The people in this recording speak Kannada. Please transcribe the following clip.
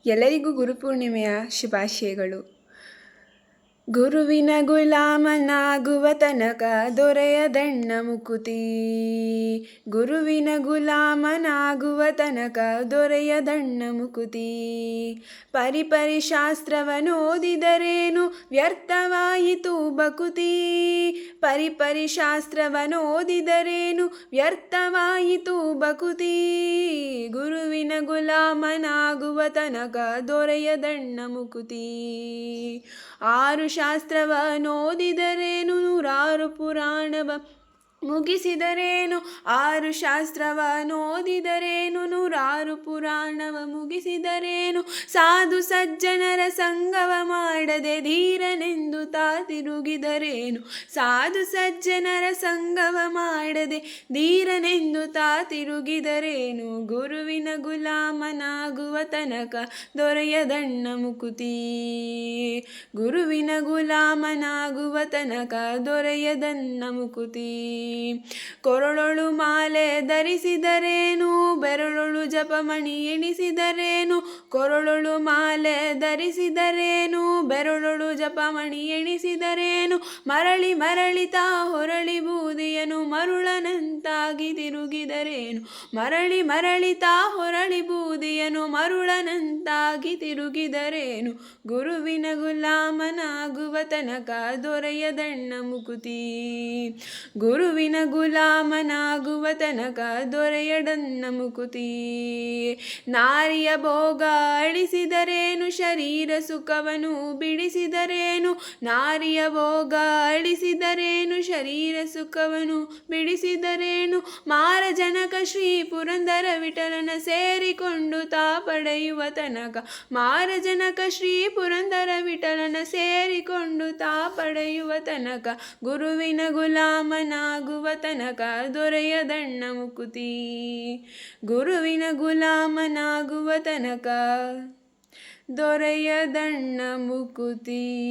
ಎಲ್ಲರಿಗೂ ಗುರುಪೂರ್ಣಿಮೆಯ ಶುಭಾಶಯಗಳು. ಗುರುವಿನ ಗುಲಾಮನಾಗುವ ತನಕ ದೊರೆಯದಣ್ಣ ಮುಕುತಿ. ಗುರುವಿನ ಗುಲಾಮನಾಗುವ ತನಕ ದೊರೆಯದಣ್ಣ ಮುಕುತಿ. ಪರಿಪರಿ ಶಾಸ್ತ್ರವನೋದಿದರೇನು ವ್ಯರ್ಥವಾಯಿತು ಬಕುತಿ. ಪರಿಪರಿ ಶಾಸ್ತ್ರವನೋದಿದರೇನು ವ್ಯರ್ಥವಾಯಿತು ಬಕುತಿ. ಗುರುವಿನ ಗುಲಾಮನಾಗುವ ತನಕ ದೊರೆಯದಣ್ಣ ಮುಕುತಿ. ಆರು ಶಾಸ್ತ್ರವನೋದಿದರೇನು ನೂರಾರು ಪುರಾಣವ ಮುಗಿಸಿದರೇನು. ಆರು ಶಾಸ್ತ್ರವನೋದಿದರೇನು ನೂರಾರು ಪುರಾಣವ ಮುಗಿಸಿದರೇನು. ಸಾಧು ಸಜ್ಜನರ ಸಂಗವ ಮಾಡದೆ ಧೀರನೆಂದು ತಾ ತಿರುಗಿದರೇನು. ಸಾಧು ಸಜ್ಜನರ ಸಂಗವ ಮಾಡದೆ ಧೀರನೆಂದು ತಾ ತಿರುಗಿದರೇನು. ಗುರುವಿನ ಗುಲಾಮನಾಗುವ ತನಕ ದೊರೆಯದಣ್ಣ ಮುಕುತಿ. ಗುರುವಿನ ಗುಲಾಮನಾಗುವ ತನಕ ದೊರೆಯದಣ್ಣ ಮುಕುತಿ. ಕೊರಳೊಳು ಮಾಲೆ ಧರಿಸಿದರೇನು ಬೆರಳೊಳು ಜಪಮಣಿ ಎಣಿಸಿದರೇನು. ಕೊರಳೊಳು ಮಾಲೆ ಧರಿಸಿದರೇನು ಬೆರಳೊಳು ಜಪಮಣಿ ಎಣಿಸಿದರೇನು. ಮರಳಿ ಮರಳಿತಾ ಹೊರಳಿ ಬೂದಿಯನು ಮರುಳನಂತಾಗಿ ತಿರುಗಿದರೇನು. ಮರಳಿ ಮರಳಿತಾ ಹೊರಳಿ ಬೂದಿಯನು ಮರುಳನಂತಾಗಿ ತಿರುಗಿದರೇನು. ಗುರುವಿನ ಗುಲಾಮನಾಗುವ ತನಕ ದೊರೆಯದಣ್ಣ ಮುಕುತಿ. ಗುರುವಿನ ಗುಲಾಮನಾಗುವ ತನಕ ದೊರೆಯದಣ್ಣ ಮುಕುತಿ. ನಾರಿಯ ಭೋಗ ಅಳಿಸಿದರೇನು ಶರೀರ ಸುಖವನು ಬಿಡಿಸಿದರೇನು. ನಾರಿಯ ಭೋಗ ಅಳಿಸಿದರೇನು ಶರೀರ ಸುಖವನು ಬಿಡಿಸಿದರೇನು. ಮಾರಜನಕ ಶ್ರೀ ಪುರಂದರ ವಿಠಲನ ಸೇರಿಕೊಂಡು ತಾ ಪಡೆಯುವ ತನಕ. ಮಾರಜನಕ ಶ್ರೀ ಪುರಂದರ ವಿಠಲನ ಸೇರಿಕೊಂಡು ತಾ ಪಡೆಯುವ ತನಕ. ಗುರುವಿನ ಗುಲಾಮನಾಗುವ ತನಕ ದೊರೆಯದಣ್ಣ ಮುಕುತಿ. ಗುರುವಿನ ಗುಲಾಮನಾಗುವ ತನಕ ದೊರೆಯದಣ್ಣ ಮುಕುತಿ.